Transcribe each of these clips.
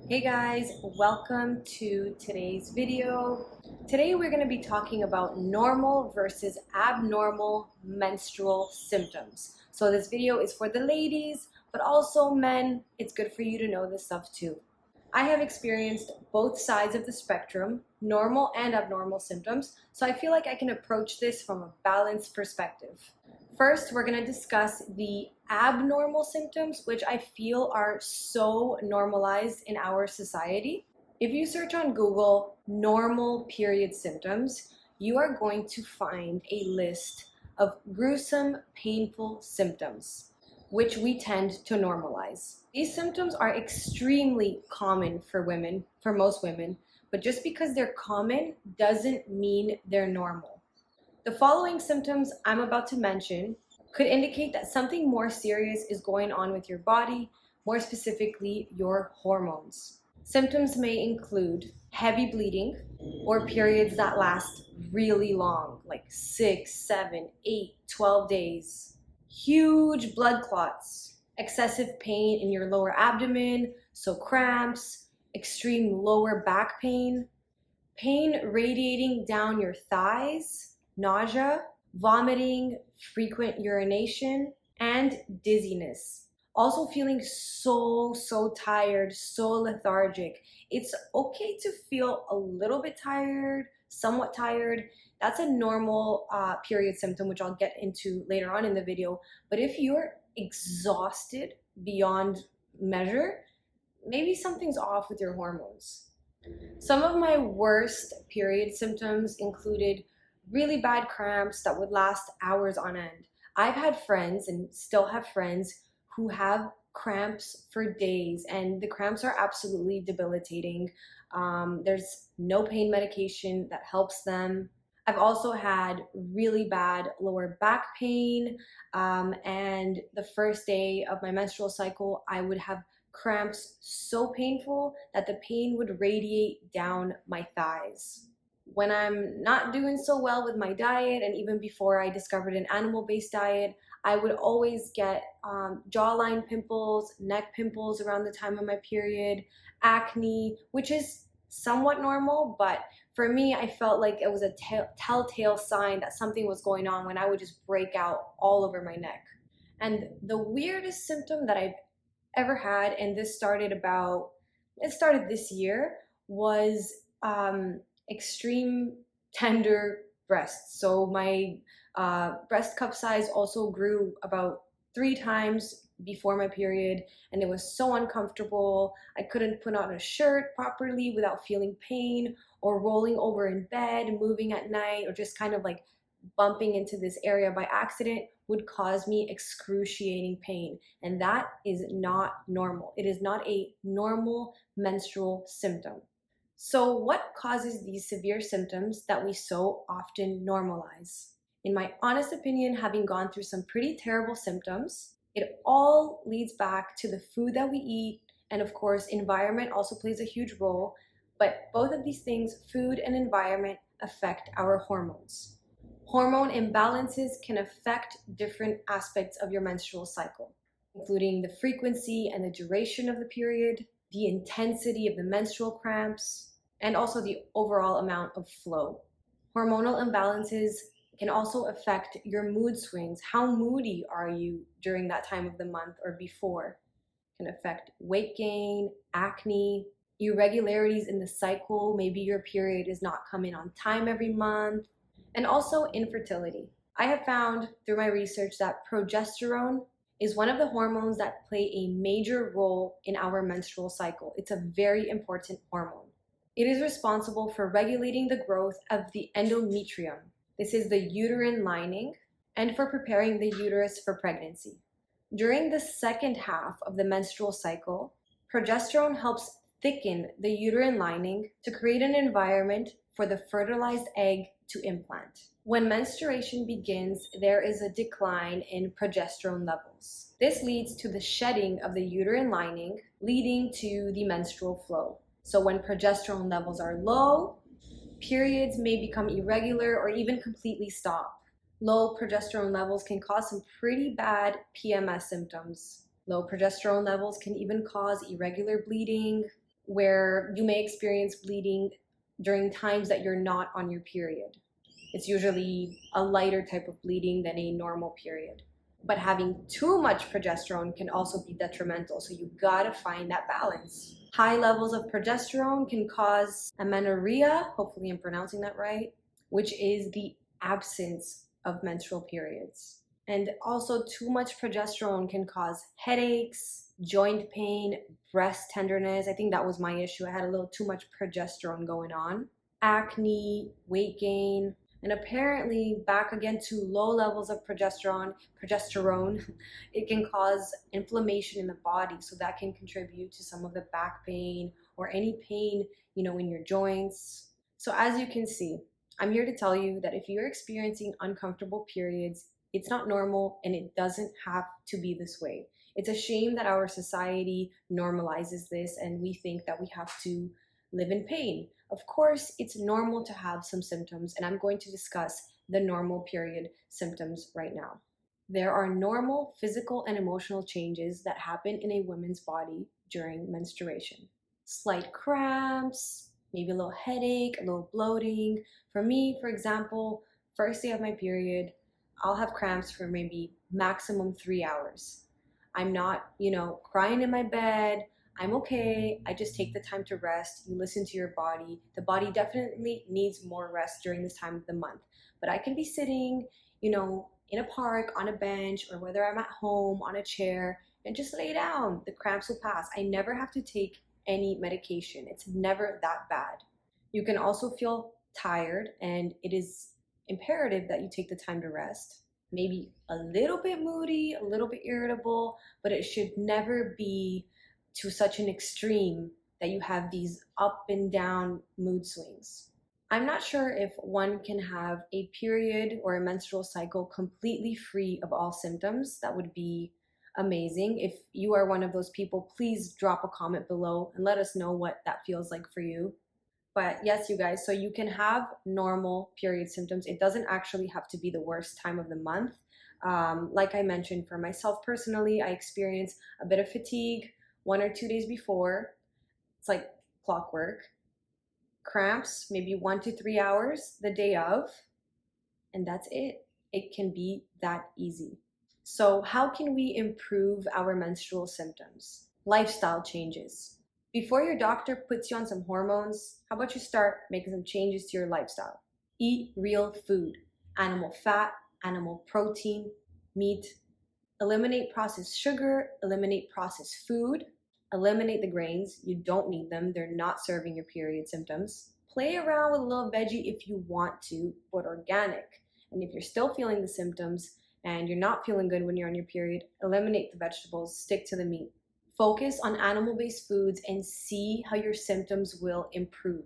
Hey guys, welcome to today's video. Today we're going to be talking about normal versus abnormal menstrual symptoms. So this video is for the ladies, but also men. It's good for you to know this stuff too. I have experienced both sides of the spectrum, normal and abnormal symptoms, so I feel like I can approach this from a balanced perspective. First, we're going to discuss the abnormal symptoms, which I feel are so normalized in our society. If you search on Google normal period symptoms, you are going to find a list of gruesome, painful symptoms, which we tend to normalize. These symptoms are extremely common for women, for most women, but just because they're common doesn't mean they're normal. The following symptoms I'm about to mention could indicate that something more serious is going on with your body, more specifically your hormones. Symptoms may include heavy bleeding or periods that last really long, like 6, 7, 8, 12 days, huge blood clots, excessive pain in your lower abdomen, so cramps, extreme lower back pain, pain radiating down your thighs, nausea, vomiting, frequent urination, and dizziness. Also feeling so tired, so lethargic. It's okay to feel a little bit tired, somewhat tired. That's a normal period symptom, which I'll get into later on in the video. But if you're exhausted beyond measure, maybe something's off with your hormones. Some of my worst period symptoms included really bad cramps that would last hours on end. I've had friends and still have friends who have cramps for days, and the cramps are absolutely debilitating. There's no pain medication that helps them. I've also had really bad lower back pain, and the first day of my menstrual cycle, I would have cramps so painful that the pain would radiate down my thighs. When I'm not doing so well with my diet, and even before I discovered an animal-based diet, I would always get jawline pimples, neck pimples around the time of my period, acne, which is somewhat normal, but for me, I felt like it was a telltale sign that something was going on when I would just break out all over my neck. And the weirdest symptom that I've ever had, and it started this year, was extreme tender breasts. So my breast cup size also grew about 3 times before my period, and it was so uncomfortable. I couldn't put on a shirt properly without feeling pain, or rolling over in bed, moving at night, or just kind of like bumping into this area by accident would cause me excruciating pain. And that is not normal. It is not a normal menstrual symptom. So what causes these severe symptoms that we so often normalize? In my honest opinion, having gone through some pretty terrible symptoms, it all leads back to the food that we eat, and of course, environment also plays a huge role, but both of these things, food and environment, affect our hormones. Hormone imbalances can affect different aspects of your menstrual cycle, including the frequency and the duration of the period, the intensity of the menstrual cramps, and also the overall amount of flow. Hormonal imbalances can also affect your mood swings. How moody are you during that time of the month or before? It can affect weight gain, acne, irregularities in the cycle. Maybe your period is not coming on time every month, and also infertility. I have found through my research that progesterone is one of the hormones that play a major role in our menstrual cycle. It's a very important hormone. It is responsible for regulating the growth of the endometrium. This is the uterine lining, and for preparing the uterus for pregnancy. During the second half of the menstrual cycle, progesterone helps thicken the uterine lining to create an environment for the fertilized egg to implant. When menstruation begins, there is a decline in progesterone levels. This leads to the shedding of the uterine lining, leading to the menstrual flow. So when progesterone levels are low, periods may become irregular or even completely stop. Low progesterone levels can cause some pretty bad PMS symptoms. Low progesterone levels can even cause irregular bleeding, where you may experience bleeding during times that you're not on your period. It's usually a lighter type of bleeding than a normal period. But having too much progesterone can also be detrimental, so you gotta find that balance. High levels of progesterone can cause amenorrhea, hopefully I'm pronouncing that right, which is the absence of menstrual periods. And also, too much progesterone can cause headaches, joint pain, breast tenderness. I think that was my issue. I had a little too much progesterone going on. Acne, weight gain, and apparently, back again to low levels of progesterone, it can cause inflammation in the body. So that can contribute to some of the back pain or any pain, in your joints. So as you can see, I'm here to tell you that if you're experiencing uncomfortable periods, it's not normal and it doesn't have to be this way. It's a shame that our society normalizes this and we think that we have to live in pain. Of course, it's normal to have some symptoms, and I'm going to discuss the normal period symptoms right now. There are normal physical and emotional changes that happen in a woman's body during menstruation. Slight cramps, maybe a little headache, a little bloating. For me, for example, first day of my period, I'll have cramps for maybe maximum 3 hours. I'm not, crying in my bed. I'm okay. I just take the time to rest. You listen to your body. The body definitely needs more rest during this time of the month. But I can be sitting, in a park, on a bench, or whether I'm at home on a chair and just lay down. The cramps will pass. I never have to take any medication. It's never that bad. You can also feel tired, and it is imperative that you take the time to rest. Maybe a little bit moody, a little bit irritable, but it should never be to such an extreme that you have these up and down mood swings. I'm not sure if one can have a period or a menstrual cycle completely free of all symptoms. That would be amazing. If you are one of those people, please drop a comment below and let us know what that feels like for you. But yes, you guys, so you can have normal period symptoms. It doesn't actually have to be the worst time of the month. Like I mentioned, for myself personally, I experience a bit of fatigue 1 or 2 days before. It's like clockwork. Cramps, maybe 1 to 3 hours the day of, and that's it. It can be that easy. So how can we improve our menstrual symptoms? Lifestyle changes. Before your doctor puts you on some hormones, how about you start making some changes to your lifestyle? Eat real food, animal fat, animal protein, meat. Eliminate processed sugar, eliminate processed food, eliminate the grains. You don't need them. They're not serving your period symptoms. Play around with a little veggie if you want to, but organic. And if you're still feeling the symptoms and you're not feeling good when you're on your period, eliminate the vegetables, stick to the meat. Focus on animal-based foods and see how your symptoms will improve.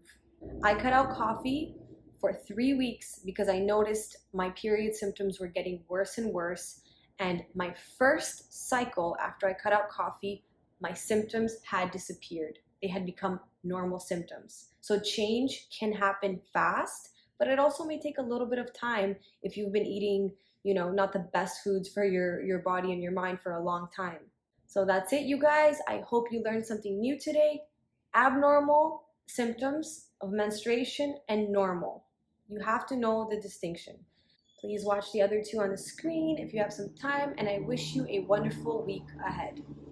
I cut out coffee for 3 weeks because I noticed my period symptoms were getting worse and worse. And my first cycle after I cut out coffee, my symptoms had disappeared. They had become normal symptoms. So change can happen fast, but it also may take a little bit of time if you've been eating, not the best foods for your body and your mind for a long time. So that's it, you guys. I hope you learned something new today. Abnormal symptoms of menstruation and normal. You have to know the distinction. Please watch the other two on the screen if you have some time, and I wish you a wonderful week ahead.